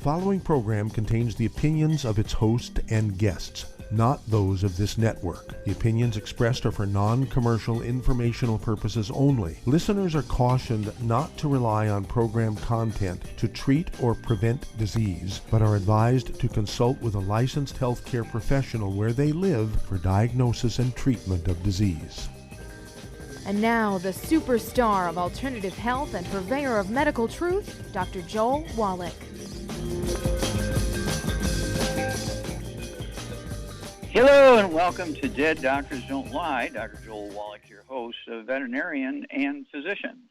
following program contains the opinions of its host and guests, not those of this network. The opinions expressed are for non-commercial informational purposes only. Listeners are cautioned not to rely on program content to treat or prevent disease, but are advised to consult with a licensed healthcare professional where they live for diagnosis and treatment of disease. And now, the superstar of alternative health and purveyor of medical truth, Dr. Joel Wallach. Hello and welcome to Dead Doctors Don't Lie. Dr. Joel Wallach, your host, a veterinarian and physician.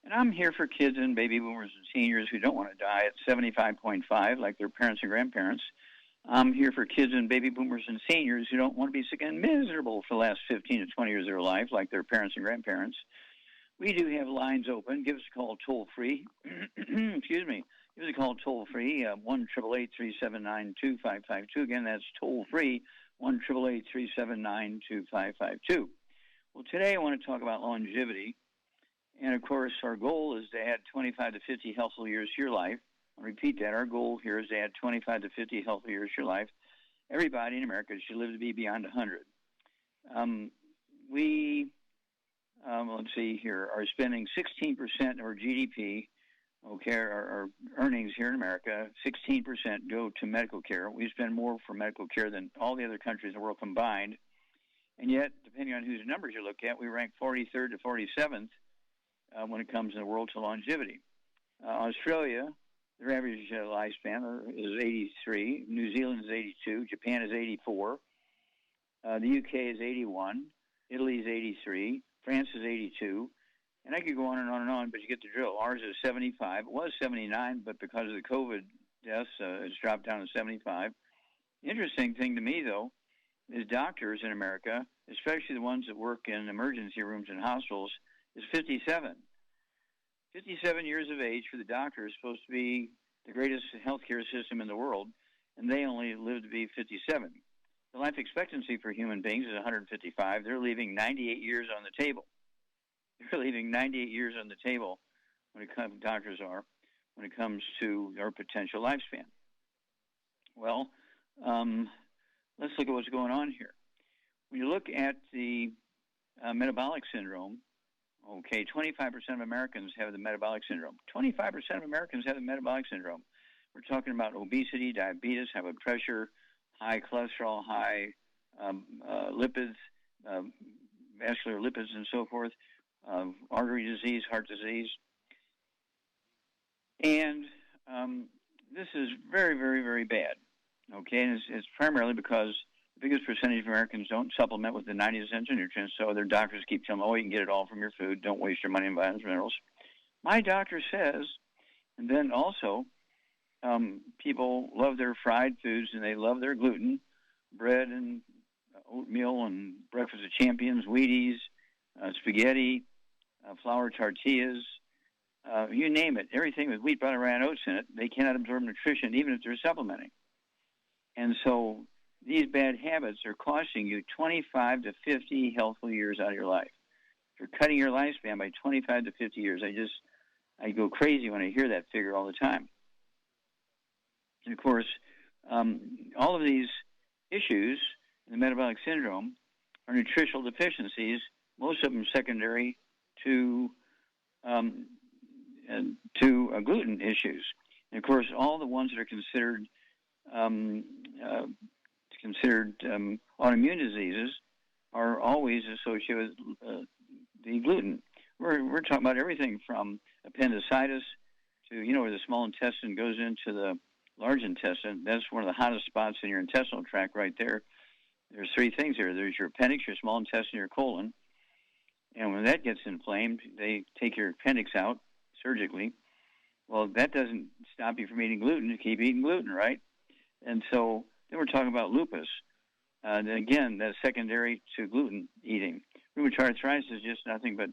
And I'm here for kids and baby boomers and seniors who don't want to die at 75.5 like their parents and grandparents. I'm here for kids and baby boomers and seniors who don't want to be sick and miserable for the last 15 to 20 years of their life like their parents and grandparents. We do have lines open. Give us a call toll-free. Excuse me. Give us a call toll-free, 1-888-379-2552. Again, that's toll-free, 1-888-379-2552. Well, today I want to talk about longevity. And, of course, our goal is to add 25 to 50 healthful years to your life. I'll repeat that. Our goal here is to add 25 to 50 healthy years to your life. Everybody in America should live to be beyond 100. Let's see here, are spending 16% of our GDP, our earnings here in America. 16% go to medical care. We spend more for medical care than all the other countries in the world combined. And yet, depending on whose numbers you look at, we rank 43rd to 47th when it comes in the world to longevity. Australia, their average lifespan is 83. New Zealand is 82. Japan is 84. The UK is 81. Italy is 83. France is 82. And I could go on and on and on, but you get the drill. Ours is 75. It was 79, but because of the COVID deaths, it's dropped down to 75. The interesting thing to me, though, is doctors in America, especially the ones that work in emergency rooms and hospitals, is 57. 57 years of age for the doctor is supposed to be the greatest healthcare system in the world, and they only live to be 57. The life expectancy for human beings is 155. They're leaving 98 years on the table. They're leaving 98 years on the table when it comes, doctors are, when it comes to their potential lifespan. Well, let's look at what's going on here. When you look at the metabolic syndrome, 25% of Americans have the metabolic syndrome. 25% of Americans have the metabolic syndrome. We're talking about obesity, diabetes, high blood pressure, high cholesterol, high lipids, vascular lipids, and so forth, artery disease, heart disease. And this is very, very, very bad. And it's primarily because the biggest percentage of Americans don't supplement with the 90 essential nutrients, so their doctors keep telling them, you can get it all from your food. Don't waste your money on vitamins and minerals. My doctor says, and then also, people love their fried foods and they love their gluten, bread and oatmeal and breakfast of champions, Wheaties, spaghetti, flour tortillas, you name it. Everything with wheat, butter, and oats in it, they cannot absorb nutrition even if they're supplementing. And so these bad habits are costing you 25 to 50 healthful years out of your life. You're cutting your lifespan by 25 to 50 years. I go crazy when I hear that figure all the time. And of course, all of these issues in the metabolic syndrome are nutritional deficiencies, most of them secondary to gluten issues. And of course, all the ones that are considered autoimmune diseases are always associated with the gluten. We're talking about everything from appendicitis to, where the small intestine goes into the large intestine. That's one of the hottest spots in your intestinal tract right there. There's three things here. There's your appendix, your small intestine, your colon. And when that gets inflamed, they take your appendix out surgically. Well, that doesn't stop you from eating gluten. You keep eating gluten, right? And so then we're talking about lupus. And again, that's secondary to gluten eating. Rheumatoid arthritis is just nothing but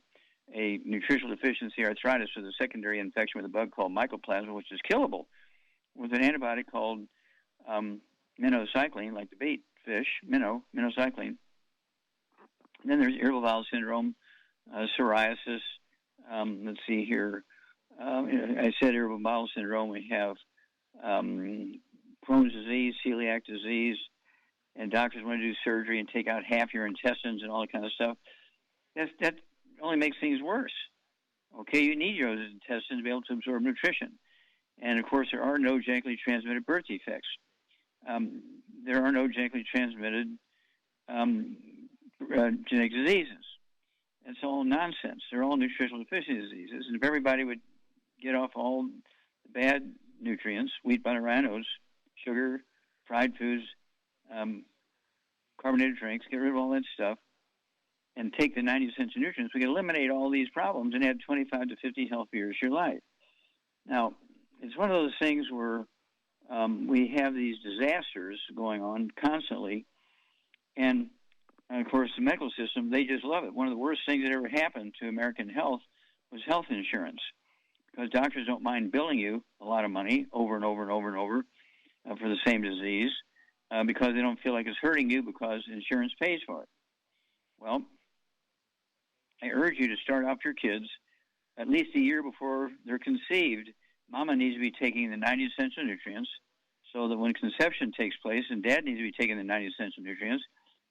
a nutritional deficiency arthritis with a secondary infection with a bug called mycoplasma, which is killable with an antibiotic called minocycline, like the bait fish, minocycline. And then there's irritable bowel syndrome, psoriasis. Let's see here. I said irritable bowel syndrome. We have Crohn's disease, celiac disease, and doctors want to do surgery and take out half your intestines and all that kind of stuff. That only makes things worse. Okay, you need your intestines to be able to absorb nutrition. And, of course, there are no genetically transmitted birth defects. There are no genetically transmitted genetic diseases. It's all nonsense. They're all nutritional deficiency diseases. And if everybody would get off all the bad nutrients, wheat, butter, rhinos, sugar, fried foods, carbonated drinks, get rid of all that stuff, and take the 90 essential nutrients, we can eliminate all these problems and add 25 to 50 healthy years to your life. Now, it's one of those things where we have these disasters going on constantly, and of course, the medical system, they just love it. One of the worst things that ever happened to American health was health insurance, because doctors don't mind billing you a lot of money over and over and over and over for the same disease because they don't feel like it's hurting you because insurance pays for it. Well, I urge you to start off your kids at least a year before they're conceived. Mama needs to be taking the 90 essential nutrients so that when conception takes place, and dad needs to be taking the 90 essential nutrients,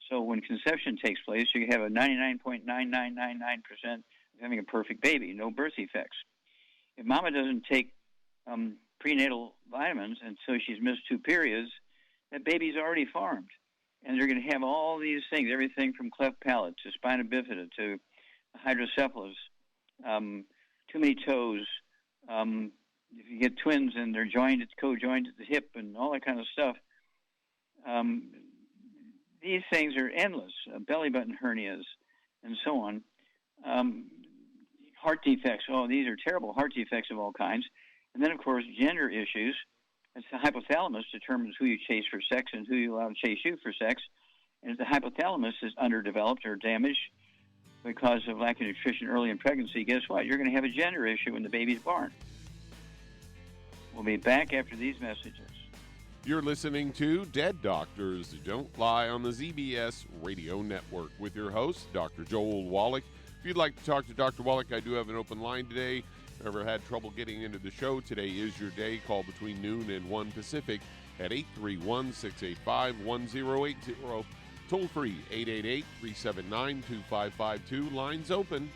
so when conception takes place, you have a 99.9999% of having a perfect baby, no birth defects. If mama doesn't take prenatal vitamins and so she's missed 2 periods, that baby's already formed. And they're going to have all these things, everything from cleft palate to spina bifida to hydrocephalus, too many toes. If you get twins and they're joined, it's co-joined at the hip and all that kind of stuff. These things are endless, belly button hernias and so on. Heart defects, these are terrible heart defects of all kinds. And then, of course, gender issues. It's the hypothalamus determines who you chase for sex and who you allow to chase you for sex. And if the hypothalamus is underdeveloped or damaged because of lack of nutrition early in pregnancy, guess what? You're going to have a gender issue when the baby's born. We'll be back after these messages. You're listening to Dead Doctors Don't Lie on the ZBS Radio Network with your host, Dr. Joel Wallach. If you'd like to talk to Dr. Wallach, I do have an open line today. If you ever had trouble getting into the show, today is your day. Call between noon and 1 Pacific at 831-685-1080. Toll free, 888-379-2552. Lines open.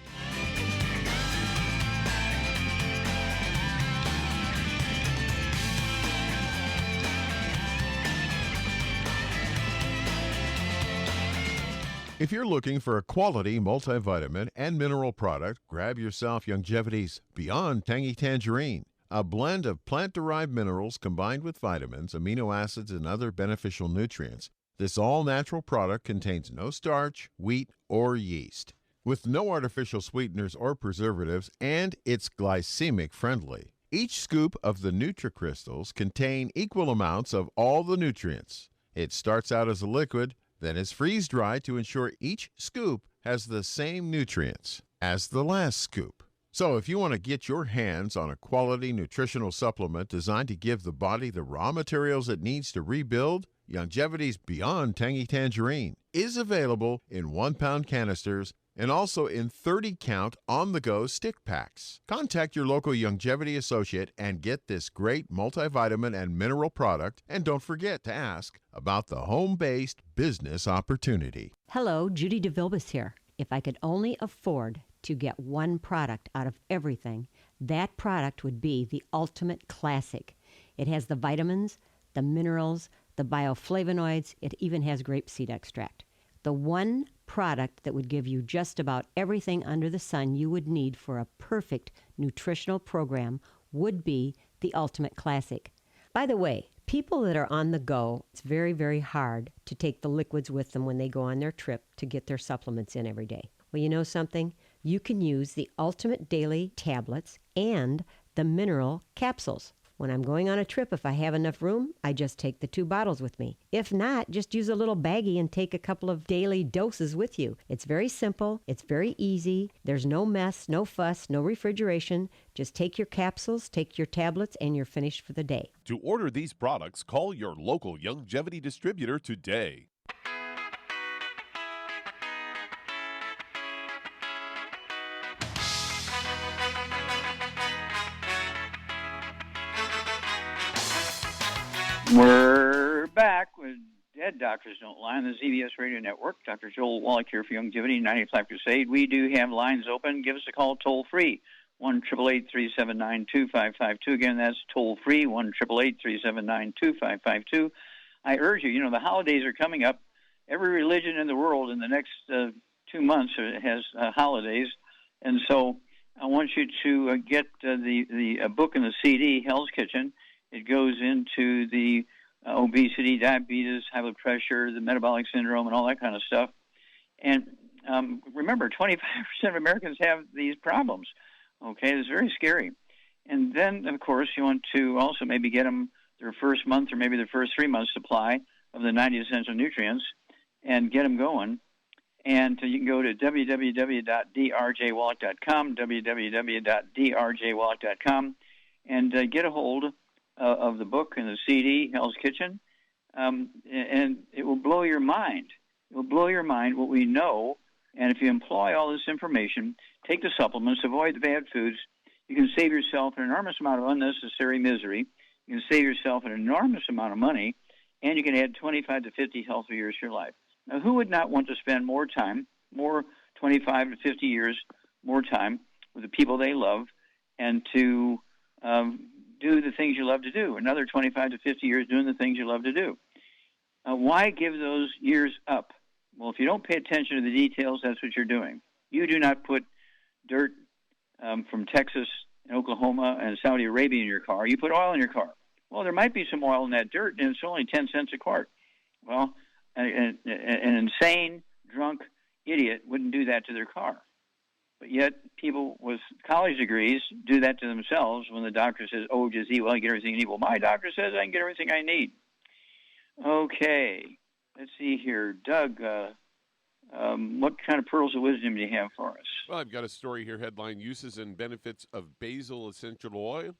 If you're looking for a quality multivitamin and mineral product, grab yourself Youngevity's Beyond Tangy Tangerine, a blend of plant-derived minerals combined with vitamins, amino acids, and other beneficial nutrients. This all-natural product contains no starch, wheat, or yeast, with no artificial sweeteners or preservatives, and it's glycemic friendly. Each scoop of the NutriCrystals contain equal amounts of all the nutrients. It starts out as a liquid, then is freeze-dried to ensure each scoop has the same nutrients as the last scoop. So if you want to get your hands on a quality nutritional supplement designed to give the body the raw materials it needs to rebuild, Youngevity's Beyond Tangy Tangerine is available in 1-pound canisters and also in 30-count on-the-go stick packs. Contact your local Youngevity associate and get this great multivitamin and mineral product. And don't forget to ask about the home-based business opportunity. Hello, Judy DeVilbus here. If I could only afford to get one product out of everything, that product would be the Ultimate Classic. It has the vitamins, the minerals, the bioflavonoids. It even has grapeseed extract. The one product that would give you just about everything under the sun you would need for a perfect nutritional program would be the Ultimate Classic. By the way, people that are on the go, it's very, very hard to take the liquids with them when they go on their trip to get their supplements in every day. Well, you know something? You can use the Ultimate Daily Tablets and the mineral capsules. When I'm going on a trip, if I have enough room, I just take the 2 bottles with me. If not, just use a little baggie and take a couple of daily doses with you. It's very simple. It's very easy. There's no mess, no fuss, no refrigeration. Just take your capsules, take your tablets, and you're finished for the day. To order these products, call your local Youngevity distributor today. We're back with Dead Doctors Don't Lie on the ZBS Radio Network. Dr. Joel Wallach here for Youngevity 95 Crusade. We do have lines open. Give us a call toll free, 1-888-379-2552. Again, that's toll free, 1-888-379-2552. I urge you, the holidays are coming up. Every religion in the world in the next 2 months has holidays. And so I want you to get the book and the CD, Hell's Kitchen. It goes into the obesity, diabetes, high blood pressure, the metabolic syndrome, and all that kind of stuff. And remember, 25% of Americans have these problems. Okay, it's very scary. And then, of course, you want to also maybe get them their first month or maybe their first 3 months supply of the 90 essential nutrients and get them going. And you can go to www.drjwallach.com, www.drjwallach.com, and get a hold of the book and the CD, Hell's Kitchen, and it will blow your mind. It will blow your mind what we know, and if you employ all this information, take the supplements, avoid the bad foods, you can save yourself an enormous amount of unnecessary misery, you can save yourself an enormous amount of money, and you can add 25 to 50 healthy years to your life. Now, who would not want to spend more time, more 25 to 50 years, more time with the people they love, and to do the things you love to do, another 25 to 50 years doing the things you love to do? Why give those years up? Well, if you don't pay attention to the details, that's what you're doing. You do not put dirt from Texas and Oklahoma and Saudi Arabia in your car. You put oil in your car. Well, there might be some oil in that dirt, and it's only 10 cents a quart. Well, an insane, drunk idiot wouldn't do that to their car. But yet people with college degrees do that to themselves when the doctor says, oh, just eat well, you get everything you need. Well, my doctor says I can get everything I need. Okay, let's see here. Doug, what kind of pearls of wisdom do you have for us? Well, I've got a story here, headline, Uses and Benefits of Basil Essential Oil.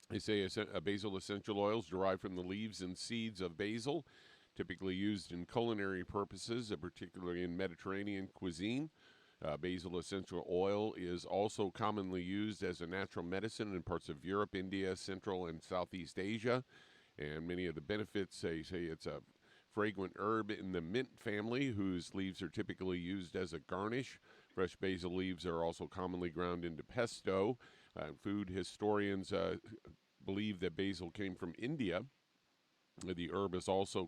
They say basil essential oils derived from the leaves and seeds of basil, typically used in culinary purposes, particularly in Mediterranean cuisine. Basil essential oil is also commonly used as a natural medicine in parts of Europe, India, Central and Southeast Asia. And many of the benefits, they say it's a fragrant herb in the mint family, whose leaves are typically used as a garnish. Fresh basil leaves are also commonly ground into pesto. Food historians believe that basil came from India. The herb is also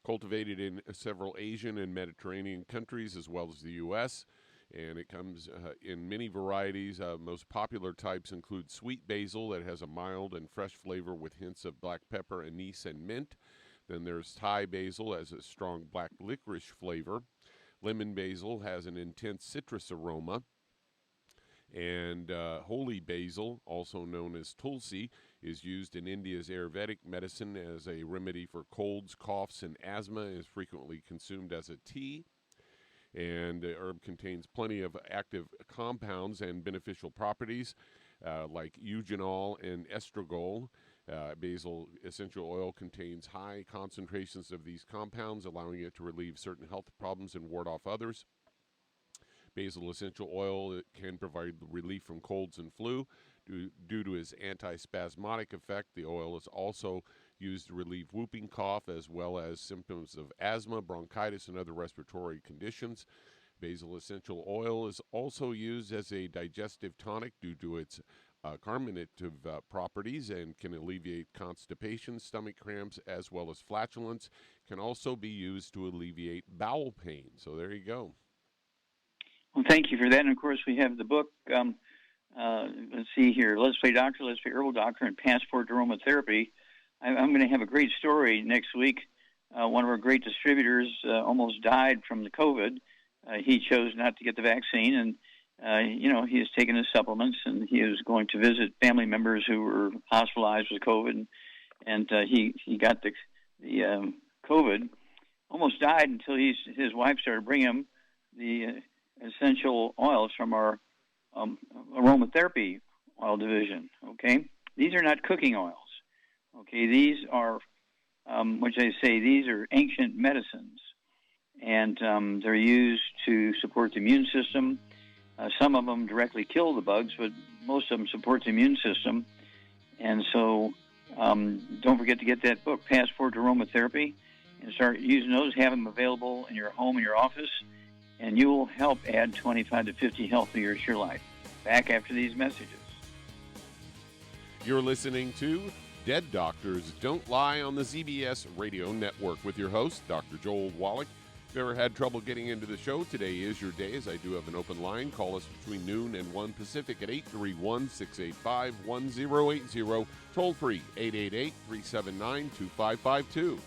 cultivated in several Asian and Mediterranean countries, as well as the U.S., and it comes in many varieties. Most popular types include sweet basil that has a mild and fresh flavor with hints of black pepper, anise, and mint. Then there's Thai basil, has a strong black licorice flavor. Lemon basil has an intense citrus aroma. And holy basil, also known as tulsi, is used in India's Ayurvedic medicine as a remedy for colds, coughs, and asthma. It is frequently consumed as a tea. And the herb contains plenty of active compounds and beneficial properties like eugenol and estragole. Basil essential oil contains high concentrations of these compounds, allowing it to relieve certain health problems and ward off others. Basil essential oil can provide relief from colds and flu due to its antispasmodic effect. The oil is also used to relieve whooping cough as well as symptoms of asthma, bronchitis, and other respiratory conditions. Basil essential oil is also used as a digestive tonic due to its carminative properties and can alleviate constipation, stomach cramps, as well as flatulence. Can also be used to alleviate bowel pain. So there you go. Well, thank you for that. And, of course, we have the book, let's see here, Let's Play Doctor, Let's Play Herbal Doctor, and Passport to Aromatherapy. I'm going to have a great story next week. One of our great distributors almost died from the COVID. He chose not to get the vaccine, and, he has taken his supplements, and he is going to visit family members who were hospitalized with COVID, and he got the COVID, almost died until his wife started bringing him the essential oils from our aromatherapy oil division, okay? These are not cooking oils, okay? These are, which I say, these are ancient medicines, and they're used to support the immune system. Some of them directly kill the bugs, but most of them support the immune system. And so Don't forget to get that book, Passport to Aromatherapy, and start using those. Have them available in your home, in your office, and you will help add 25 to 50 healthy years to your life. Back after these messages. You're listening to Dead Doctors Don't Lie on the ZBS Radio Network with your host, Dr. Joel Wallach. If you've ever had trouble getting into the show, today is your day, as I do have an open line. Call us between noon and 1 Pacific at 831-685-1080. Toll free, 888-379-2552.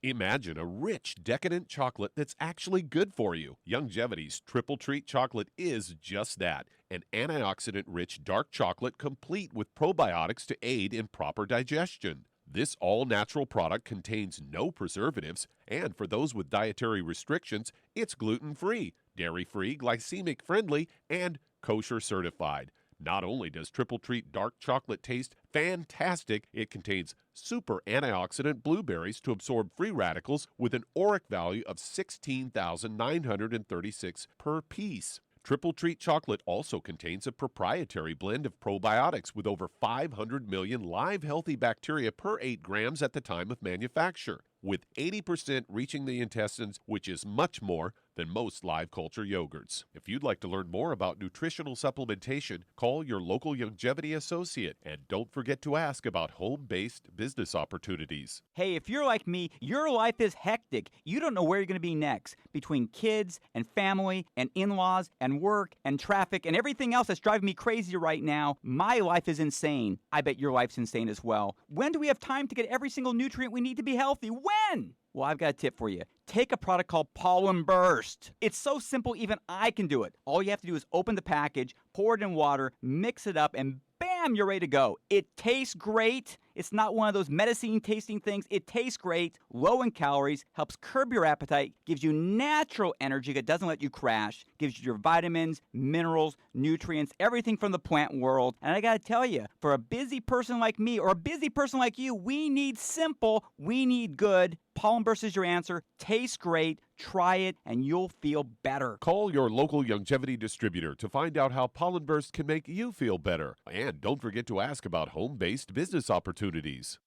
Imagine a rich, decadent chocolate that's actually good for you. Youngevity's Triple Treat Chocolate is just that, an antioxidant-rich dark chocolate complete with probiotics to aid in proper digestion. This all-natural product contains no preservatives, and for those with dietary restrictions, it's gluten-free, dairy-free, glycemic-friendly, and kosher certified. Not only does Triple Treat Dark Chocolate taste fantastic, it contains super antioxidant blueberries to absorb free radicals with an ORAC value of 16,936 per piece. Triple Treat Chocolate also contains a proprietary blend of probiotics with over 500 million live healthy bacteria per 8 grams at the time of manufacture, with 80% reaching the intestines, which is much more than most live culture yogurts. If you'd like to learn more about nutritional supplementation, call your local Youngevity associate, and don't forget to ask about home-based business opportunities. Hey, if you're like me, your life is hectic. You don't know where you're going to be next. Between kids and family and in-laws and work and traffic and everything else that's driving me crazy right now, my life is insane. I bet your life's insane as well. When do we have time to get every single nutrient we need to be healthy? When? Well, I've got a tip for you. Take a product called Pollen Burst. It's so simple, even I can do it. All you have to do is open the package, pour it in water, mix it up, and bam, you're ready to go. It tastes great. It's not one of those medicine tasting things. It tastes great, low in calories, helps curb your appetite, gives you natural energy that doesn't let you crash, gives you your vitamins, minerals, nutrients, everything from the plant world. And I gotta tell you, for a busy person like me or a busy person like you, we need simple, we need good. Pollen Burst is your answer. Tastes great. Try it, and you'll feel better. Call your local Youngevity distributor to find out how Pollen Burst can make you feel better. And don't forget to ask about home-based business opportunities.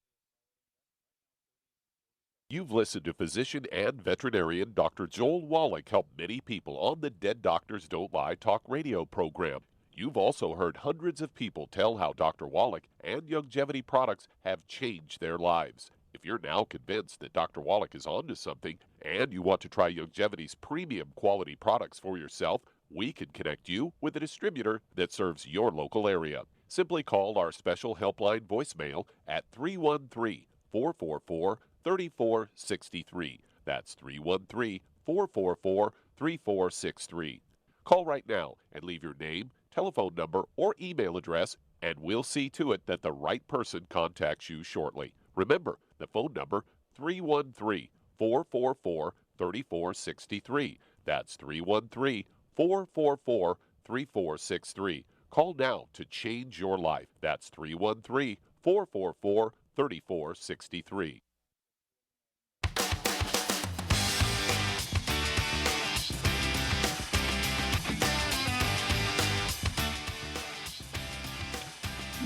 You've listened to physician and veterinarian Dr. Joel Wallach help many people on the Dead Doctors Don't Lie talk radio program. You've also heard hundreds of people tell how Dr. Wallach and Youngevity products have changed their lives. If you're now convinced that Dr. Wallach is onto something and you want to try Youngevity's premium quality products for yourself, we can connect you with a distributor that serves your local area. Simply call our special helpline voicemail at 313-444-3463. That's 313-444-3463. Call right now and leave your name, telephone number, or email address, and we'll see to it that the right person contacts you shortly. Remember, the phone number, 313-444-3463. That's 313-444-3463. Call now to change your life. That's 313-444-3463.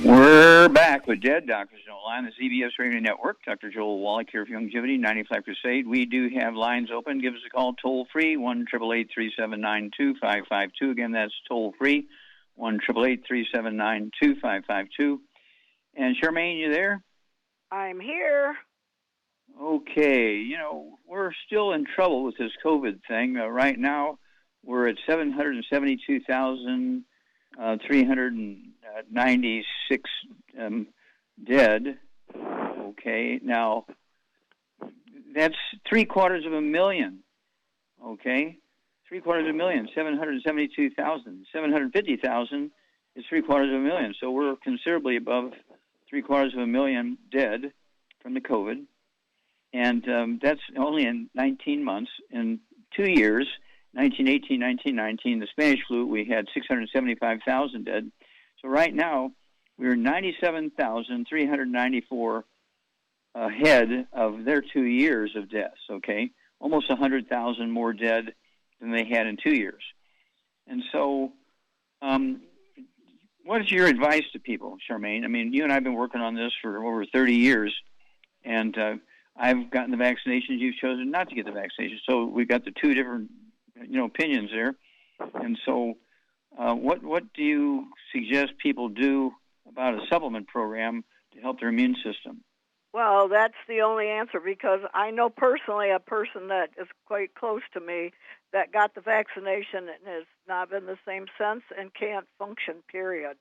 We're back with Dead Doctors Don't Lie on the ZBS Radio Network. Dr. Joel Wallach here for Youngevity, 95 Crusade. We do have lines open. Give us a call toll-free, 1-888-379-2552. Again, that's toll-free, 1-888-379-2552. And Charmaine, you there? I'm here. Okay. You know, we're still in trouble with this COVID thing. Right now, we're at 772,396 dead. Okay, now that's 750,000. Okay, 750,000. 772,000. 750,000 is 750,000. So we're considerably above 750,000 dead from the COVID, and that's only in 19 months. In 2 years, 1918, 1919, the Spanish flu, we had 675,000 dead. So right now, we were 97,394 ahead of their 2 years of deaths, okay? Almost 100,000 more dead than they had in 2 years. And so what is your advice to people, Charmaine? I mean, you and I have been working on this for over 30 years, and I've gotten the vaccinations. You've chosen not to get the vaccination. So we've got the two different, opinions there. And so what do you suggest people do about a supplement program to help their immune system? Well, that's the only answer, because I know personally a person that is quite close to me that got the vaccination and has not been the same since and can't function, period,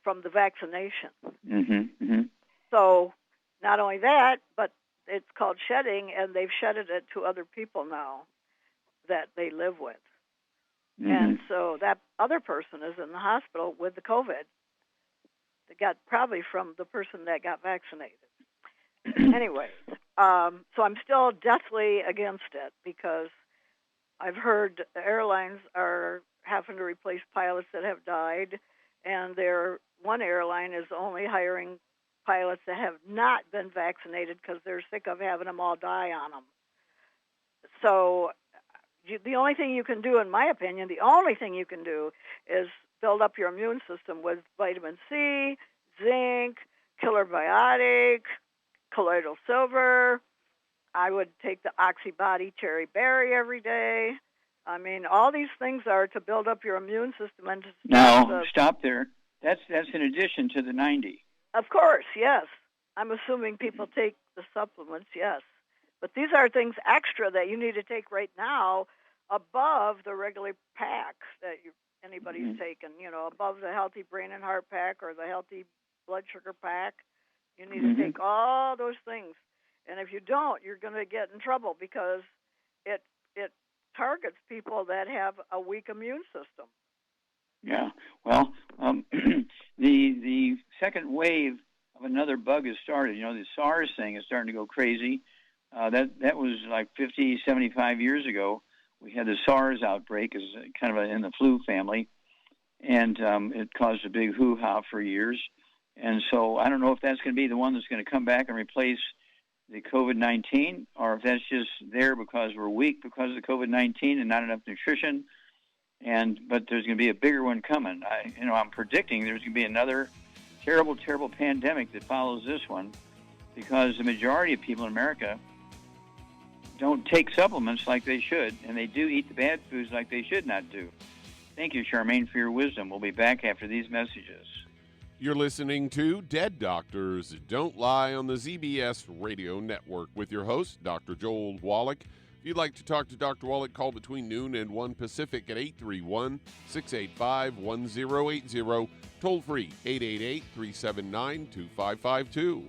from the vaccination. Mm-hmm, mm-hmm. So not only that, but it's called shedding, and they've shedded it to other people now that they live with. Mm-hmm. And so that other person is in the hospital with the COVID. They got probably from the person that got vaccinated. Anyway, so I'm still deathly against it, because I've heard the airlines are having to replace pilots that have died, and one airline is only hiring pilots that have not been vaccinated because they're sick of having them all die on them. So the only thing you can do, in my opinion, is build up your immune system with vitamin C, zinc, killer biotic, colloidal silver. I would take the Oxybody cherry berry every day. I mean, all these things are to build up your immune system. And now, stop there. That's in addition to the 90. Of course, yes. I'm assuming people take the supplements, yes. But these are things extra that you need to take right now above the regular packs that anybody's taken, above the healthy brain and heart pack or the healthy blood sugar pack. You need to take all those things. And if you don't, you're going to get in trouble, because it targets people that have a weak immune system. Yeah. Well, the second wave of another bug has started. The SARS thing is starting to go crazy. That was like 50, 75 years ago. We had the SARS outbreak as kind of in the flu family, and it caused a big hoo-ha for years. And so I don't know if that's going to be the one that's going to come back and replace the COVID-19, or if that's just there because we're weak because of the COVID-19 and not enough nutrition. But there's going to be a bigger one coming. I'm predicting there's going to be another terrible, terrible pandemic that follows this one, because the majority of people in America don't take supplements like they should, and they do eat the bad foods like they should not do. Thank you, Charmaine, for your wisdom. We'll be back after these messages. You're listening to Dead Doctors Don't Lie on the ZBS Radio Network with your host, Dr. Joel Wallach. If you'd like to talk to Dr. Wallach, call between noon and 1 Pacific at 831-685-1080. Toll free, 888-379-2552.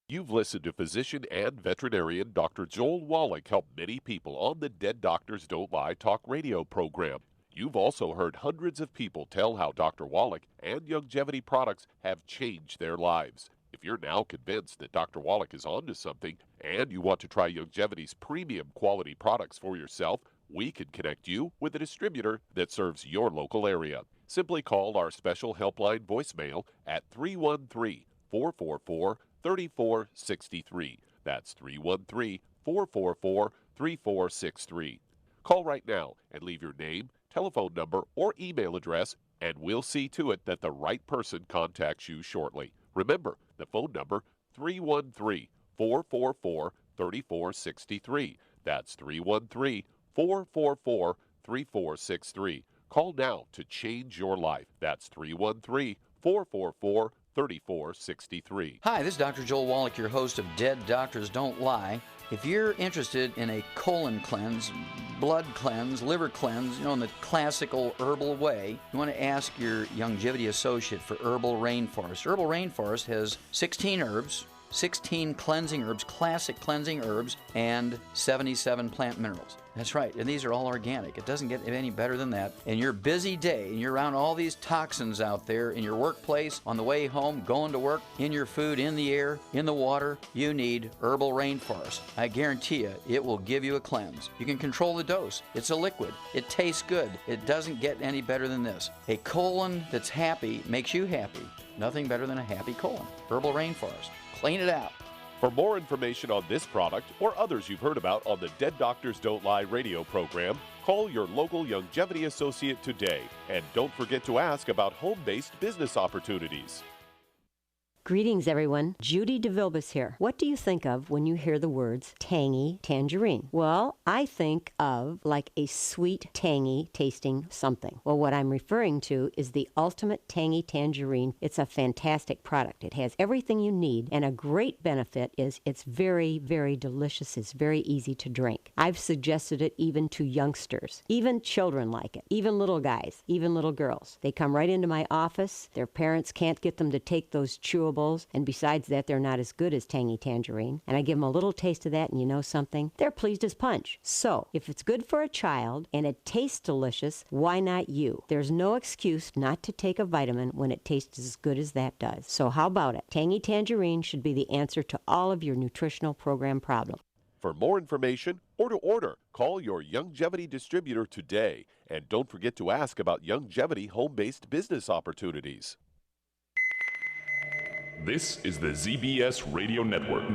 You've listened to physician and veterinarian Dr. Joel Wallach help many people on the Dead Doctors Don't Lie talk radio program. You've also heard hundreds of people tell how Dr. Wallach and Youngevity products have changed their lives. If you're now convinced that Dr. Wallach is onto something and you want to try Youngevity's premium quality products for yourself, we can connect you with a distributor that serves your local area. Simply call our special helpline voicemail at 313-444-3463. That's 313-444-3463. Call right now and leave your name, telephone number, or email address, and we'll see to it that the right person contacts you shortly. Remember, the phone number, 313-444-3463. That's 313-444-3463. Call now to change your life. That's 313-444-3463. Hi, this is Dr. Joel Wallach, your host of Dead Doctors Don't Lie. If you're interested in a colon cleanse, blood cleanse, liver cleanse, in the classical herbal way, you want to ask your Youngevity associate for Herbal Rainforest. Herbal Rainforest has 16 herbs, 16 cleansing herbs, classic cleansing herbs, and 77 plant minerals. That's right, and these are all organic. It doesn't get any better than that. In your busy day, and you're around all these toxins out there in your workplace, on the way home, going to work, in your food, in the air, in the water, you need Herbal Rainforest. I guarantee you, it will give you a cleanse. You can control the dose. It's a liquid. It tastes good. It doesn't get any better than this. A colon that's happy makes you happy. Nothing better than a happy colon. Herbal Rainforest. Clean it out. For more information on this product or others you've heard about on the Dead Doctors Don't Lie radio program, call your local Youngevity associate today. And don't forget to ask about home-based business opportunities. Greetings, everyone. Judy DeVilbus here. What do you think of when you hear the words tangy tangerine? Well, I think of like a sweet, tangy tasting something. Well, what I'm referring to is the Ultimate Tangy Tangerine. It's a fantastic product. It has everything you need, and a great benefit is it's very, very delicious. It's very easy to drink. I've suggested it even to youngsters. Even children like it. Even little guys. Even little girls. They come right into my office. Their parents can't get them to take those chewables, and besides that, they're not as good as Tangy Tangerine. And I give them a little taste of that, and you know something? They're pleased as punch. So, if it's good for a child and it tastes delicious, why not you? There's no excuse not to take a vitamin when it tastes as good as that does. So how about it? Tangy Tangerine should be the answer to all of your nutritional program problems. For more information or to order, call your Youngevity distributor today. And don't forget to ask about Youngevity home-based business opportunities. This is the ZBS Radio Network.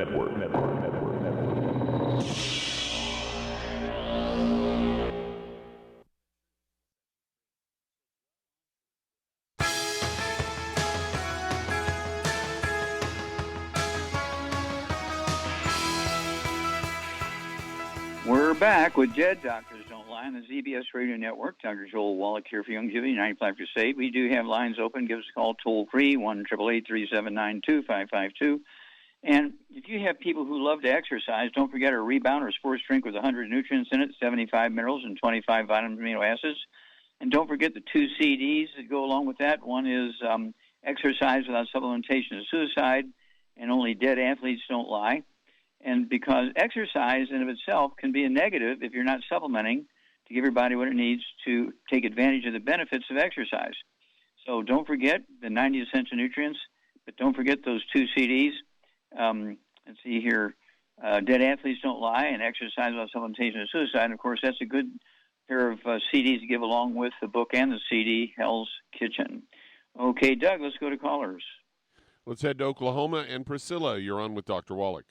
We're back with Dead Doctors Don't Lie on the ZBS Radio Network. Dr. Joel Wallach here for Youngevity, 95 Crusade. We do have lines open. Give us a call toll-free, 1-888-379-2552. And if you have people who love to exercise, don't forget our Rebound or sports drink with 100 nutrients in it, 75 minerals, and 25 vitamin amino acids. And don't forget the 2 CDs that go along with that. One is Exercise Without Supplementation is Suicide, and Only Dead Athletes Don't Lie. And because exercise in of itself can be a negative if you're not supplementing to give your body what it needs to take advantage of the benefits of exercise. So don't forget the 90 essential nutrients, but don't forget those 2 CDs. Let's see here, Dead Athletes Don't Lie and Exercise Without Supplementation is Suicide. And of course, that's a good pair of CDs to give along with the book and the CD, Hell's Kitchen. Okay, Doug, let's go to callers. Let's head to Oklahoma. And Priscilla, you're on with Dr. Wallach.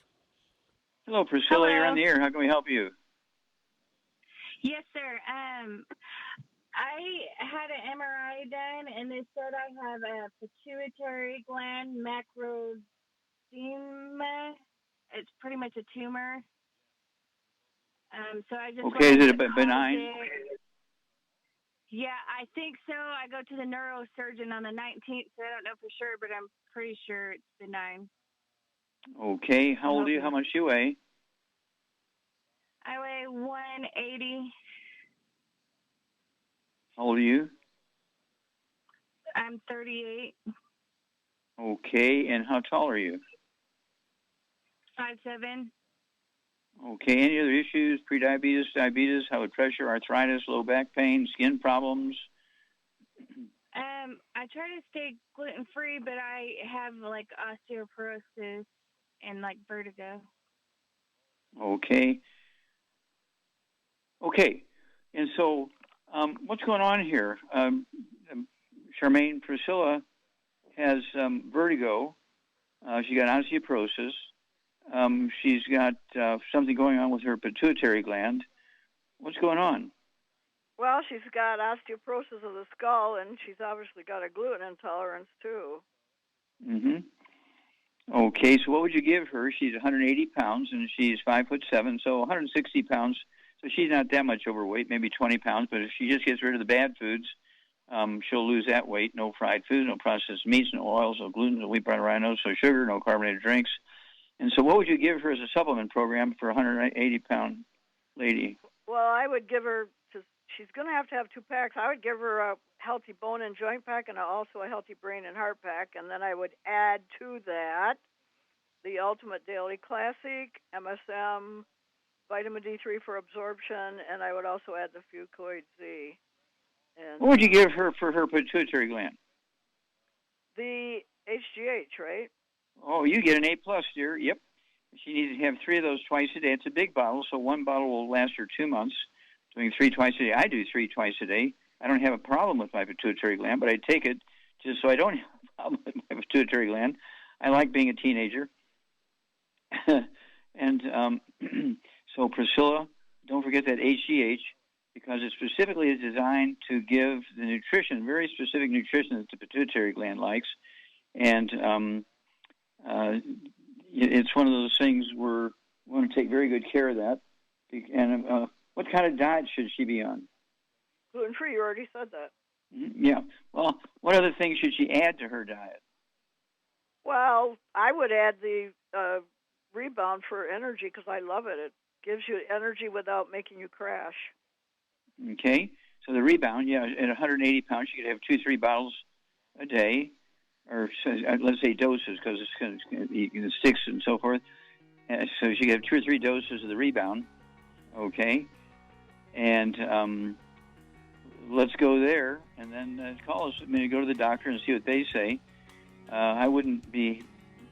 Hello, Priscilla. Hello. You're on the air. How can we help you? Yes, sir. I had an MRI done, and they said I have a pituitary gland macrodema. It's pretty much a tumor. So I just Okay, is it benign? Yeah, I think so. I go to the neurosurgeon on the 19th, so I don't know for sure, but I'm pretty sure it's benign. Okay, how old are you? How much do you weigh? I weigh 180. How old are you? I'm 38. Okay, and how tall are you? 5'7". Okay, any other issues? Prediabetes, diabetes, high blood pressure, arthritis, low back pain, skin problems? I try to stay gluten-free, but I have like osteoporosis and like vertigo. Okay. Okay, and so what's going on here? Charmaine, Priscilla has vertigo. She got osteoporosis. She's got something going on with her pituitary gland. What's going on? Well, she's got osteoporosis of the skull, and she's obviously got a gluten intolerance, too. Mm-hmm. Okay, so what would you give her? She's 180 pounds, and she's 5'7", so 160 pounds. So she's not that much overweight, maybe 20 pounds, but if she just gets rid of the bad foods, she'll lose that weight. No fried foods, no processed meats, no oils, no gluten, no wheat, butter, rhinos, no sugar, no carbonated drinks. And so what would you give her as a supplement program for a 180-pound lady? Well, I would give her, she's going to have 2 packs. I would give her a healthy bone and joint pack and also a healthy brain and heart pack. And then I would add to that the Ultimate Daily Classic, MSM, vitamin D3 for absorption, and I would also add the Fucoid Z. And, what would you give her for her pituitary gland? The HGH, right? Oh, you get an A+, dear. Yep. She needs to have 3 of those twice a day. It's a big bottle, so one bottle will last her 2 months, doing 3 twice a day. I do 3 twice a day. I don't have a problem with my pituitary gland, but I take it just so I don't have a problem with my pituitary gland. I like being a teenager. And so, Priscilla, don't forget that HGH, because it specifically is designed to give the nutrition, very specific nutrition that the pituitary gland likes. And it's one of those things where we want to take very good care of that. And what kind of diet should she be on? Gluten-free, you already said that. Yeah. Well, what other things should she add to her diet? Well, I would add the Rebound for energy because I love it. It gives you energy without making you crash. Okay. So the Rebound, yeah, at 180 pounds, you could have 2-3 bottles a day, or let's say doses, because it's going to sticks and so forth. So she could have 2 or 3 doses of the Rebound. Okay. And let's go there, and then call us. Go to the doctor and see what they say. I wouldn't be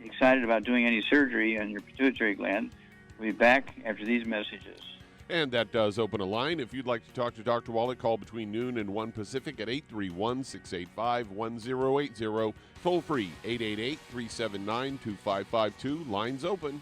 excited about doing any surgery on your pituitary gland. We'll be back after these messages. And that does open a line. If you'd like to talk to Dr. Wallach, call between noon and 1 Pacific at 831-685-1080. Toll free, 888-379-2552. Lines open.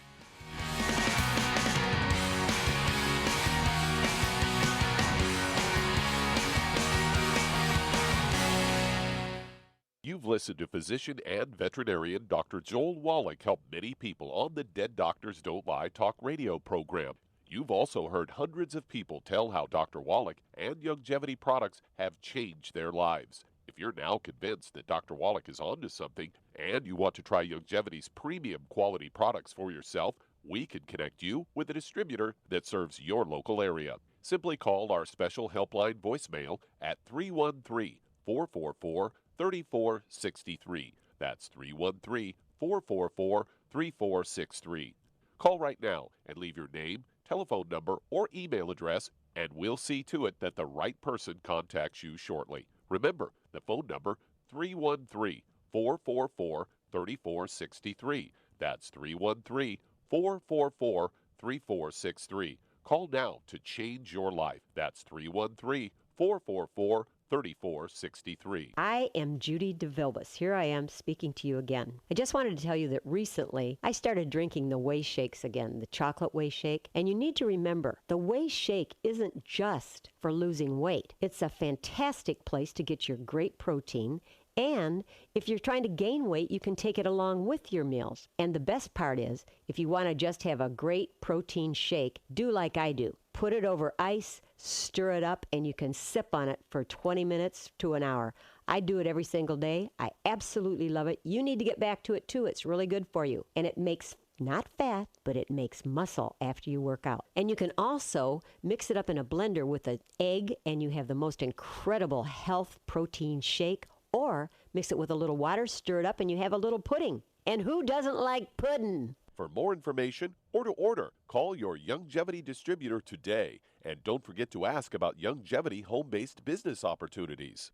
You've listened to physician and veterinarian Dr. Joel Wallach help many people on the Dead Doctors Don't Lie talk radio program. You've also heard hundreds of people tell how Dr. Wallach and Youngevity products have changed their lives. If you're now convinced that Dr. Wallach is onto something and you want to try Youngevity's premium quality products for yourself, we can connect you with a distributor that serves your local area. Simply call our special helpline voicemail at 313-444-3463. That's 313-444-3463. Call right now and leave your name, telephone number, or email address, and we'll see to it that the right person contacts you shortly. Remember, the phone number, 313-444-3463. That's 313-444-3463. Call now to change your life. That's 313-444-3463. I am Judy DeVilbus. Here I am speaking to you again. I just wanted to tell you that recently I started drinking the Whey Shakes again, the chocolate Whey Shake. And you need to remember, the Whey Shake isn't just for losing weight. It's a fantastic place to get your great protein. And if you're trying to gain weight, you can take it along with your meals. And the best part is, if you want to just have a great protein shake, do like I do. Put it over ice, stir it up, and you can sip on it for 20 minutes to an hour. I do it every single day. I absolutely love it. You need to get back to it too. It's really good for you. And it makes not fat, but it makes muscle after you work out. And you can also mix it up in a blender with an egg, and you have the most incredible health protein shake. Or mix it with a little water, stir it up, and you have a little pudding. And who doesn't like pudding? For more information or to order, call your Youngevity distributor today. And don't forget to ask about Youngevity home-based business opportunities.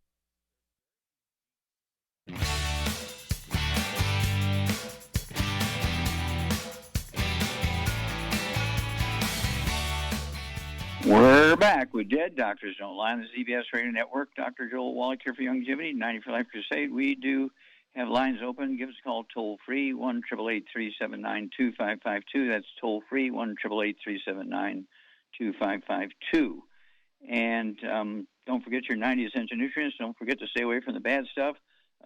We're back with Dead Doctors Don't Lie on the ZBS Radio Network. Dr. Joel Wallach here for Youngevity, 90 for Life Crusade. We do have lines open. Give us a call toll-free, 1-888-379-2552. That's toll-free, 1-888-379-2552. And don't forget your 90 essential nutrients. Don't forget to stay away from the bad stuff.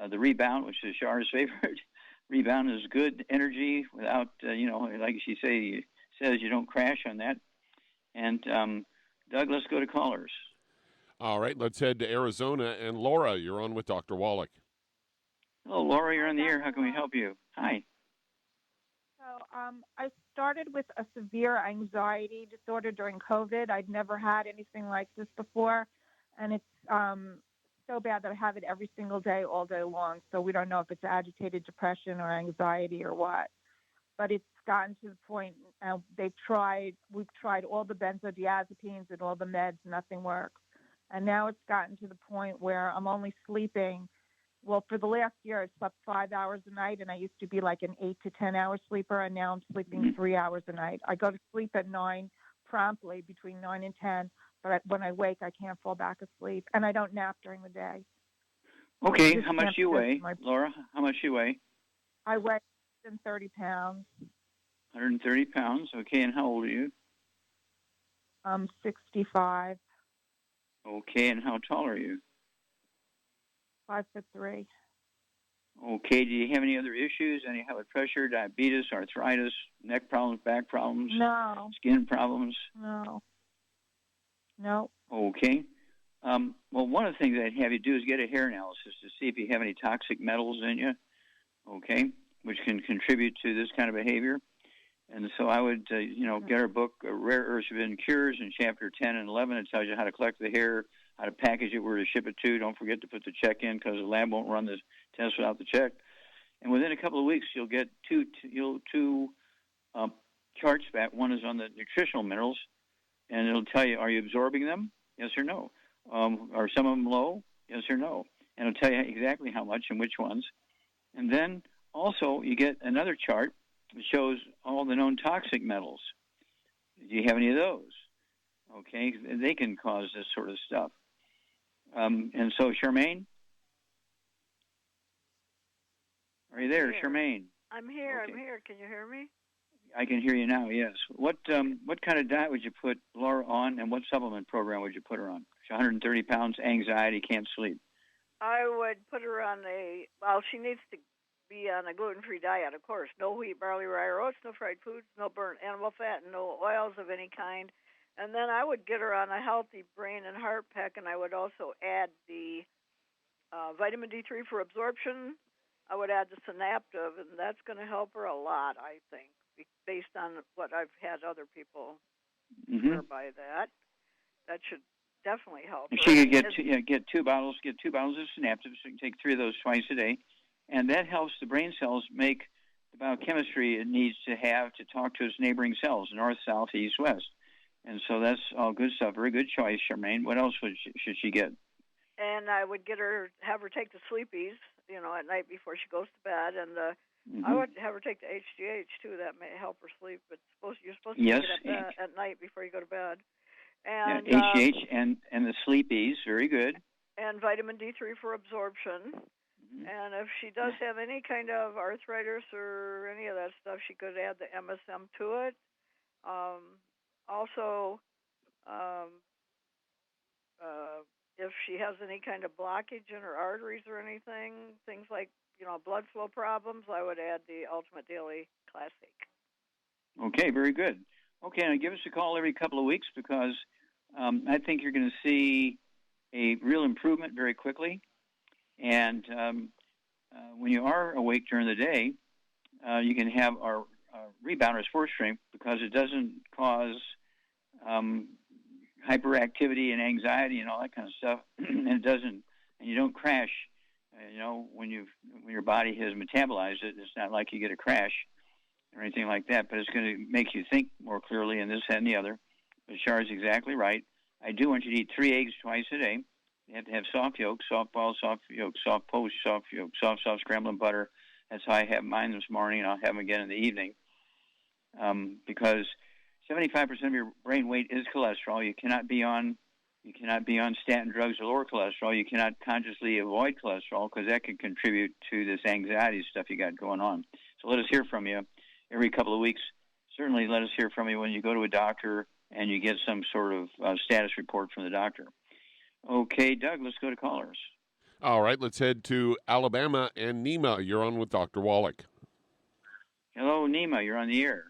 The Rebound, which is Char's favorite. Rebound is good energy without, like she says, you don't crash on that. And, Doug, let's go to callers. All right, let's head to Arizona. And Laura, you're on with Dr. Wallach. Hello, Laura, you're on the air. How can we help you? Hi. So I started with a severe anxiety disorder during COVID. I'd never had anything like this before, and it's so bad that I have it every single day, all day long. So we don't know if it's agitated depression or anxiety or what. but it's gotten to the point, we've tried all the benzodiazepines and all the meds, nothing works. And now it's gotten to the point where I'm only sleeping. Well, for the last year, I slept 5 hours a night, and I used to be like an 8 to 10 hour sleeper, and now I'm sleeping 3 hours a night. I go to sleep at 9 promptly, between 9 and 10, but when I wake, I can't fall back asleep, and I don't nap during the day. Okay, how much do you weigh, Laura? How much do you weigh? I weigh 130 pounds. 130 pounds. Okay, and how old are you? I'm 65. Okay, and how tall are you? 5'3". Okay, do you have any other issues? Any high blood pressure, diabetes, arthritis, neck problems, back problems? No. Skin problems? No. Okay. Well, one of the things I'd have you do is get a hair analysis to see if you have any toxic metals in you, okay, which can contribute to this kind of behavior. And so I would, get our book, Rare Earths Forbidden Cures, in Chapter 10 and 11. It tells you how to collect the hair, how to package it, where to ship it to. Don't forget to put the check in, because the lab won't run the test without the check. And within a couple of weeks, you'll get two charts back. One is on the nutritional minerals, and it'll tell you, are you absorbing them? Yes or no. Are some of them low? Yes or no. And it'll tell you exactly how much and which ones. And then also you get another chart that shows all the known toxic metals. Do you have any of those? Okay, they can cause this sort of stuff. And so, Charmaine, are you there, Charmaine? I'm here. Okay. I'm here. Can you hear me? I can hear you now. Yes. What kind of diet would you put Laura on, and what supplement program would you put her on? She's 130 pounds, anxiety, can't sleep. I would put her on she needs to be on a gluten-free diet, of course. No wheat, barley, rye, or oats, no fried foods, no burnt animal fat, and no oils of any kind. And then I would get her on a healthy brain and heart pack, and I would also add the vitamin D3 for absorption. I would add the Synaptive, and that's going to help her a lot, I think, based on what I've had other people swear by that. That should definitely help her. She could get two bottles of Synaptive, so you can take 3 of those twice a day. And that helps the brain cells make the biochemistry it needs to have to talk to its neighboring cells, north, south, east, west. And so that's all good stuff. Very good choice, Charmaine. What else should she get? And I would have her take the Sleepies, at night before she goes to bed. And I would have her take the HGH, too. That may help her sleep. But you're supposed to take it at night before you go to bed. And HGH and the Sleepies. Very good. And vitamin D3 for absorption. And if she does have any kind of arthritis or any of that stuff, she could add the MSM to it. Also, if she has any kind of blockage in her arteries or anything, things like, blood flow problems, I would add the Ultimate Daily Classic. Okay, very good. Okay, now give us a call every couple of weeks, because I think you're going to see a real improvement very quickly. And when you are awake during the day, you can have our rebounder sports drink, because it doesn't cause hyperactivity and anxiety and all that kind of stuff, and you don't crash. When your body has metabolized it, it's not like you get a crash or anything like that. But it's going to make you think more clearly, and this, that, and the other. But Char's exactly right. I do want you to eat 3 eggs twice a day. You have to have soft yolk, soft boiled, soft yolk, soft poached, soft yolk, soft scrambled butter. That's how I have mine this morning, and I'll have them again in the evening. Because 75% of your brain weight is cholesterol. You cannot be on statin drugs or lower cholesterol. You cannot consciously avoid cholesterol, because that can contribute to this anxiety stuff you got going on. So let us hear from you every couple of weeks. Certainly let us hear from you when you go to a doctor and you get some sort of status report from the doctor. Okay, Doug, let's go to callers. All right, let's head to Alabama. And Nima, you're on with Dr. Wallach. Hello, Nima, you're on the air.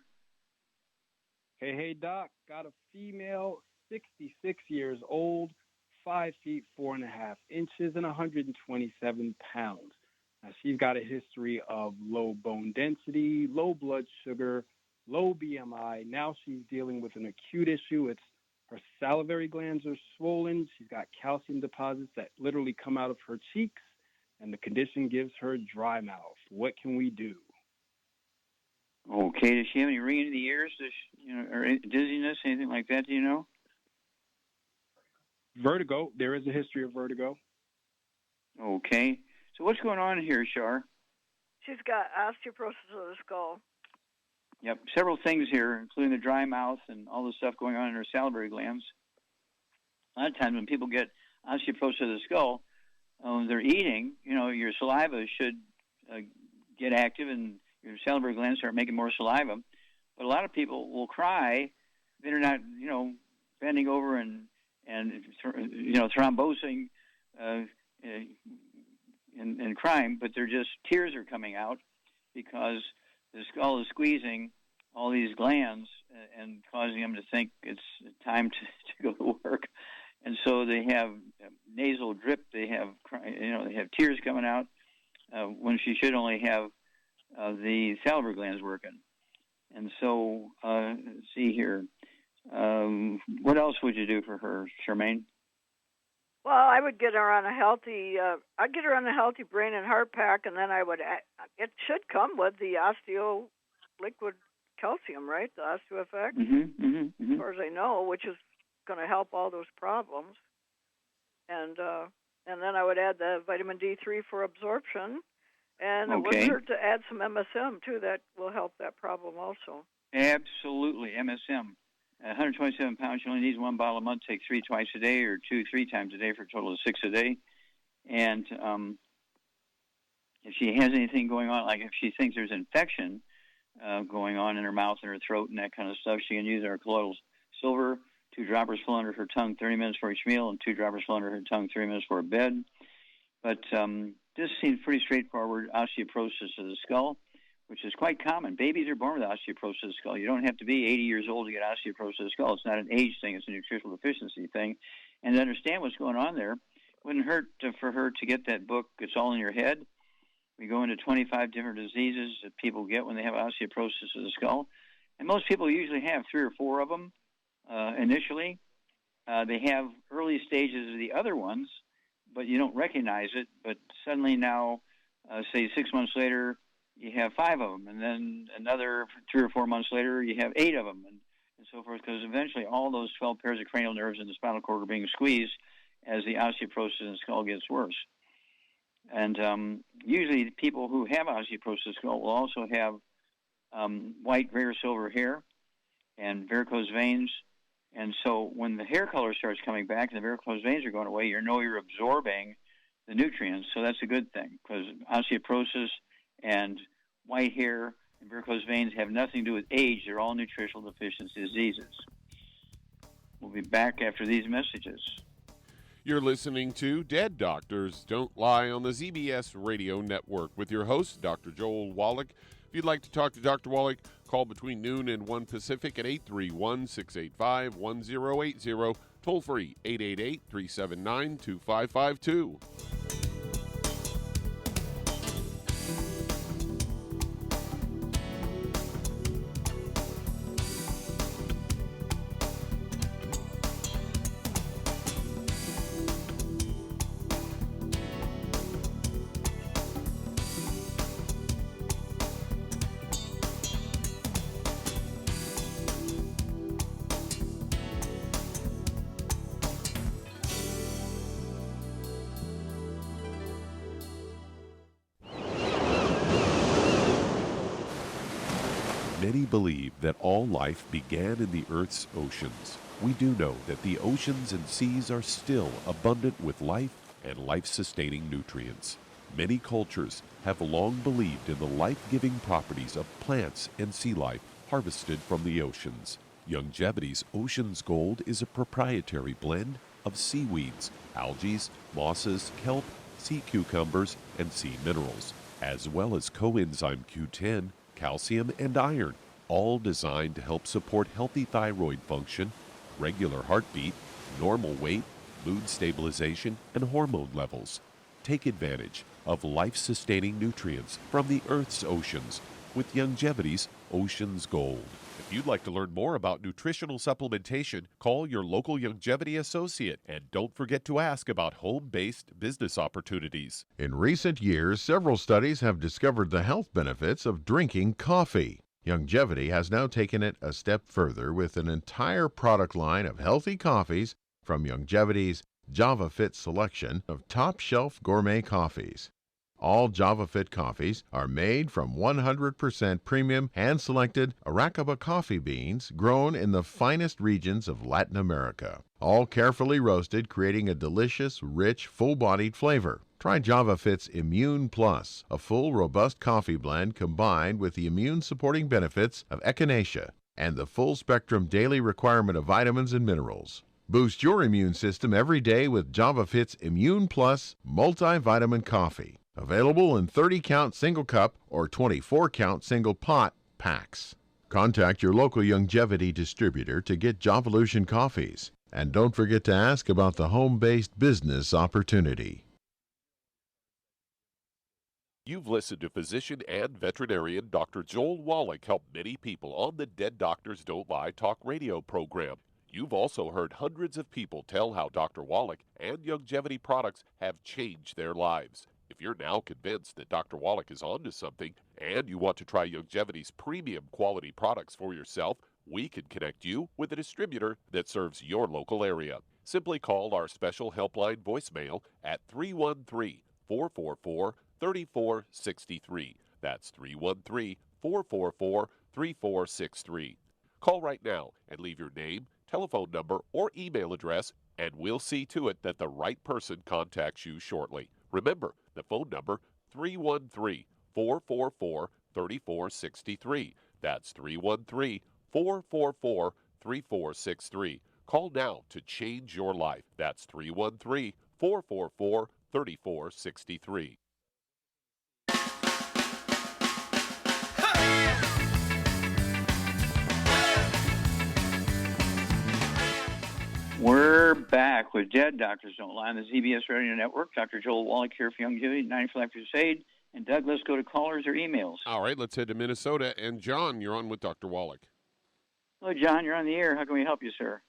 Hey, Doc. Got a female, 66 years old, 5 feet 4.5 inches, and 127 pounds. Now, she's got a history of low bone density, low blood sugar, low BMI. Now she's dealing with an acute issue. Her salivary glands are swollen. She's got calcium deposits that literally come out of her cheeks, and the condition gives her dry mouth. What can we do? Okay. Does she have any ringing in the ears? Or dizziness, anything like that? Do you know? Vertigo. There is a history of vertigo. Okay. So what's going on here, Shar? She's got osteoporosis of the skull. Yep. Several things here, including the dry mouth and all the stuff going on in her salivary glands. A lot of times when people get osteoporosis of the skull, when they're eating, your saliva should get active and your salivary glands start making more saliva. But a lot of people will cry. They're not, bending over and thrombosing and crying, but they're just tears are coming out because the skull is squeezing all these glands and causing them to think it's time to go to work. And so they have nasal drip. They have, they have tears coming out when she should only have the salivary glands working. And so, let's see here. What else would you do for her, Charmaine? Well, I would get her on a healthy. I'd get her on a healthy brain and heart pack, and then I would. It should come with the osteo liquid calcium, right? The osteo effect, as far as I know, which is going to help all those problems. And then I would add the vitamin D3 for absorption, and it wouldn't hurt to add some MSM too. That will help that problem also. Absolutely, MSM. 127 pounds, she only needs 1 bottle a month, take 3 twice a day or 2 3 times a day for a total of 6 a day. And if she has anything going on, like if she thinks there's infection going on in her mouth and her throat and that kind of stuff, she can use our colloidal silver, 2 droppers flow under her tongue 30 minutes for each meal and 2 droppers flow under her tongue 30 minutes for a bed. But this seems pretty straightforward osteoporosis of the skull, which is quite common. Babies are born with osteoporosis of the skull. You don't have to be 80 years old to get osteoporosis of the skull. It's not an age thing. It's a nutritional deficiency thing. And to understand what's going on there, wouldn't hurt for her to get that book, It's All in Your Head. We go into 25 different diseases that people get when they have osteoporosis of the skull. And most people usually have 3 or 4 of them initially. They have early stages of the other ones, but you don't recognize it. But suddenly now, say 6 months later, you have 5 of them, and then another 3 or 4 months later, you have 8 of them, and so forth, because eventually all those 12 pairs of cranial nerves in the spinal cord are being squeezed as the osteoporosis in the skull gets worse. And usually the people who have osteoporosis of the skull will also have white, gray, or silver hair and varicose veins. And so when the hair color starts coming back and the varicose veins are going away, you're absorbing the nutrients, so that's a good thing, because osteoporosis and white hair and varicose veins have nothing to do with age. They're all nutritional deficiency diseases. We'll be back after these messages. You're listening to Dead Doctors Don't Lie on the ZBS Radio Network with your host, Dr. Joel Wallach. If you'd like to talk to Dr. Wallach, call between noon and 1 Pacific at 831-685-1080, toll free 888-379-2552. Many believe that all life began in the Earth's oceans. We do know that the oceans and seas are still abundant with life and life-sustaining nutrients. Many cultures have long believed in the life-giving properties of plants and sea life harvested from the oceans. Youngevity's Ocean's Gold is a proprietary blend of seaweeds, algae, mosses, kelp, sea cucumbers, and sea minerals, as well as coenzyme Q10, calcium, and iron, all designed to help support healthy thyroid function, regular heartbeat, normal weight, mood stabilization, and hormone levels. Take advantage of life-sustaining nutrients from the Earth's oceans with Youngevity's Ocean's Gold. If you'd like to learn more about nutritional supplementation, call your local Youngevity associate, and don't forget to ask about home-based business opportunities. In recent years, several studies have discovered the health benefits of drinking coffee. Youngevity has now taken it a step further with an entire product line of healthy coffees from Youngevity's JavaFit selection of top-shelf gourmet coffees. All JavaFit coffees are made from 100% premium hand-selected Arequipa coffee beans grown in the finest regions of Latin America, all carefully roasted, creating a delicious, rich, full-bodied flavor. Try JavaFit's Immune Plus, a full, robust coffee blend combined with the immune-supporting benefits of echinacea and the full-spectrum daily requirement of vitamins and minerals. Boost your immune system every day with JavaFit's Immune Plus multivitamin coffee. Available in 30-count single cup or 24-count single pot packs. Contact your local Youngevity distributor to get Javalution coffees. And don't forget to ask about the home-based business opportunity. You've listened to physician and veterinarian Dr. Joel Wallach help many people on the Dead Doctors Don't Lie talk radio program. You've also heard hundreds of people tell how Dr. Wallach and Youngevity products have changed their lives. If you're now convinced that Dr. Wallach is onto something and you want to try Youngevity's premium quality products for yourself, we can connect you with a distributor that serves your local area. Simply call our special helpline voicemail at 313-444-3463. That's 313-444-3463. Call right now and leave your name, telephone number, or email address, and we'll see to it that the right person contacts you shortly. Remember, the phone number, 313-444-3463. That's 313-444-3463. Call now to change your life. That's 313-444-3463. We're back with Dead Doctors Don't Lie on the ZBS Radio Network. Dr. Joel Wallach here for Youngevity, 94 Life Crusade. And Doug, let's go to callers or emails. All right, let's head to Minnesota. And John, you're on with Dr. Wallach. Hello, John. You're on the air. How can we help you, sir?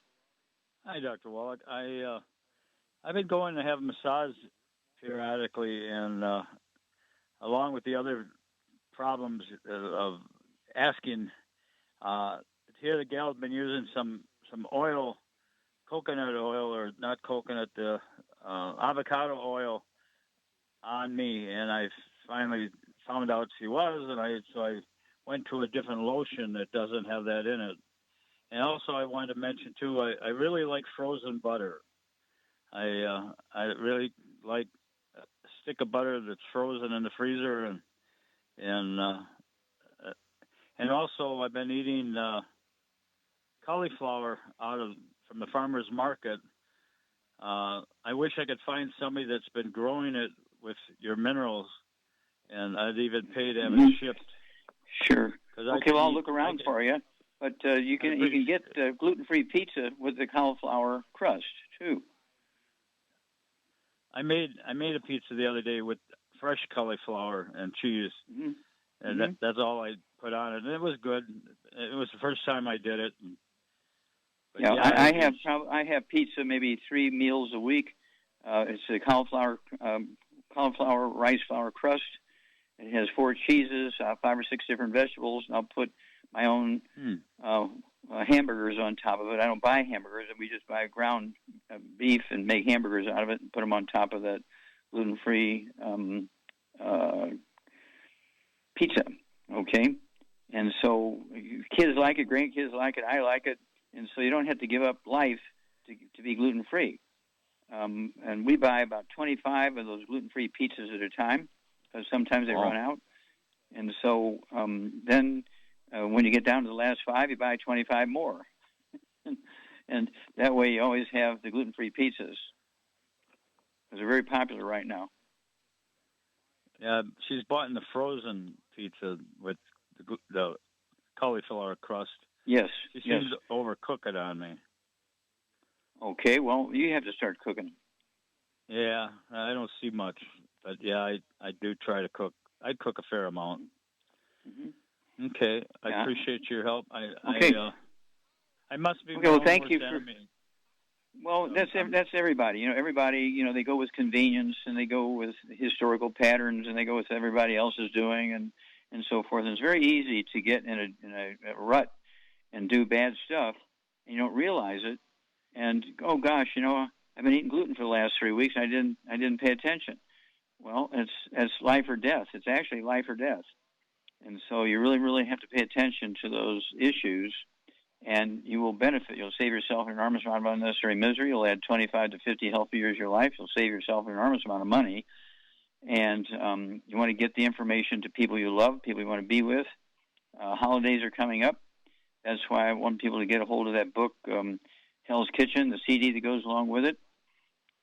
Hi, Dr. Wallach. I've been going to have a massage periodically, and along with the other problems of asking, here the gal's been using some oil, coconut oil, or not coconut, avocado oil on me, and I finally found out she was, and so I went to a different lotion that doesn't have that in it. And also, I wanted to mention too, I really like frozen butter. I really like a stick of butter that's frozen in the freezer, and also I've been eating cauliflower from the farmer's market. I wish I could find somebody that's been growing it with your minerals, and I'd even pay to have it shipped. Sure. Okay, well, I'll look around for you. But you can get gluten-free pizza with the cauliflower crust too. I made a pizza the other day with fresh cauliflower and cheese, and that's all I put on it, and it was good. It was the first time I did it. Yeah, I have pizza maybe 3 meals a week. It's a cauliflower rice flour crust. It has 4 cheeses, 5 or 6 different vegetables, and I'll put my own hamburgers on top of it. I don't buy hamburgers. We just buy ground beef and make hamburgers out of it and put them on top of that gluten-free pizza, okay? And so kids like it, grandkids like it, I like it, and so you don't have to give up life to be gluten-free. And we buy about 25 of those gluten-free pizzas at a time because sometimes they run out. And so then when you get down to the last 5, you buy 25 more. And that way you always have the gluten-free pizzas because they're very popular right now. Yeah, she's bought in the frozen pizza with the cauliflower crust. Yes. She seems to overcook it on me. Okay, well, you have to start cooking. Yeah, I don't see much, but yeah, I do try to cook. I cook a fair amount. Mm-hmm. Okay, I appreciate your help. Okay. I must be. Okay, well, thank you enemy. Well, that's everybody. Everybody, they go with convenience and they go with historical patterns and they go with everybody else is doing, and so forth. And it's very easy to get in a rut and do bad stuff, and you don't realize it. And oh gosh, I've been eating gluten for the last 3 weeks. And I didn't pay attention. Well, it's life or death. It's actually life or death. And so you really, really have to pay attention to those issues, and you will benefit. You'll save yourself an enormous amount of unnecessary misery. You'll add 25 to 50 healthy years of your life. You'll save yourself an enormous amount of money. And you want to get the information to people you love, people you want to be with. Holidays are coming up. That's why I want people to get a hold of that book, Hell's Kitchen, the CD that goes along with it.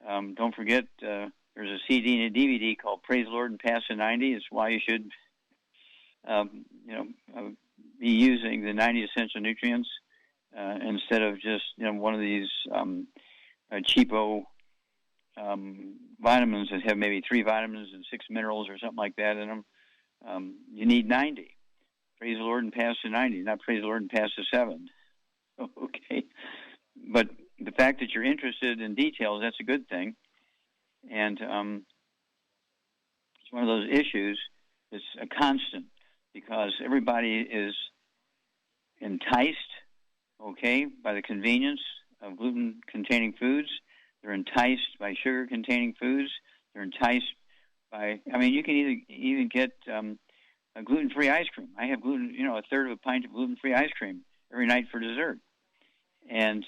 Don't forget, there's a CD and a DVD called Praise the Lord and Pass the 90. It's why you should be using the 90 essential nutrients instead of just one of these cheapo vitamins that have maybe 3 vitamins and 6 minerals or something like that in them. You need 90. Praise the Lord and pass the 90, not praise the Lord and pass the 7. Okay, but the fact that you're interested in details, that's a good thing, and it's one of those issues. It's a constant, because everybody is enticed, okay, by the convenience of gluten-containing foods. They're enticed by sugar-containing foods. They're enticed by, you can even get a gluten-free ice cream. I have a third of a pint of gluten-free ice cream every night for dessert. And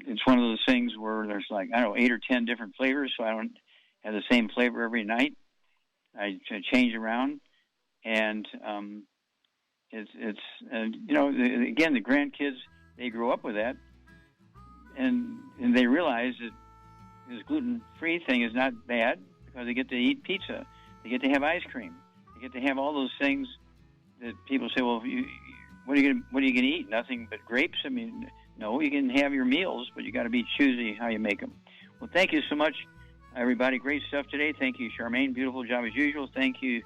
it's one of those things where there's 8 or 10 different flavors, so I don't have the same flavor every night. I change around. And again, the grandkids, they grow up with that, and they realize that this gluten-free thing is not bad, because they get to eat pizza, they get to have ice cream, they get to have all those things that people say, well, what are you going to eat? Nothing but grapes? No, you can have your meals, but you got to be choosy how you make them. Well, thank you so much, everybody. Great stuff today. Thank you, Charmaine. Beautiful job as usual. Thank you,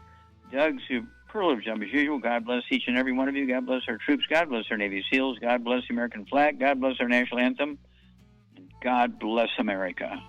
Doug. Superlative job as usual. God bless each and every one of you. God bless our troops. God bless our Navy SEALs. God bless the American flag. God bless our national anthem. And God bless America.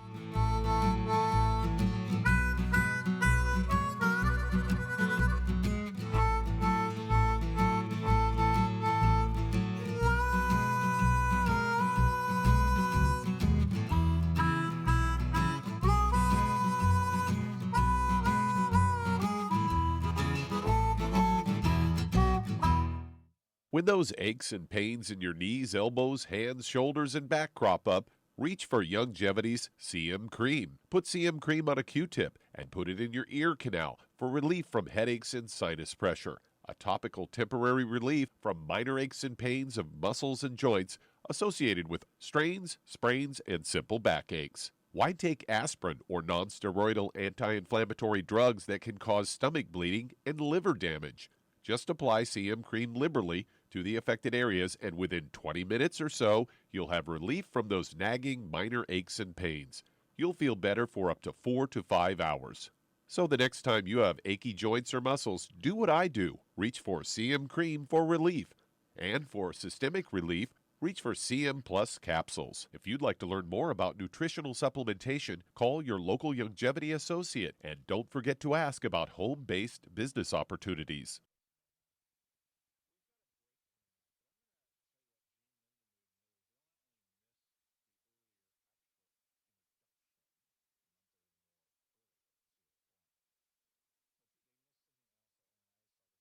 When those aches and pains in your knees, elbows, hands, shoulders, and back crop up, reach for Youngevity's CM Cream. Put CM Cream on a Q-tip and put it in your ear canal for relief from headaches and sinus pressure. A topical temporary relief from minor aches and pains of muscles and joints associated with strains, sprains, and simple backaches. Why take aspirin or non-steroidal anti-inflammatory drugs that can cause stomach bleeding and liver damage? Just apply CM Cream liberally to the affected areas, and within 20 minutes or so, you'll have relief from those nagging minor aches and pains. You'll feel better for up to 4 to 5 hours. So the next time you have achy joints or muscles, do what I do. Reach for CM Cream for relief. And for systemic relief, reach for CM Plus capsules. If you'd like to learn more about nutritional supplementation, call your local Youngevity associate, and don't forget to ask about home-based business opportunities.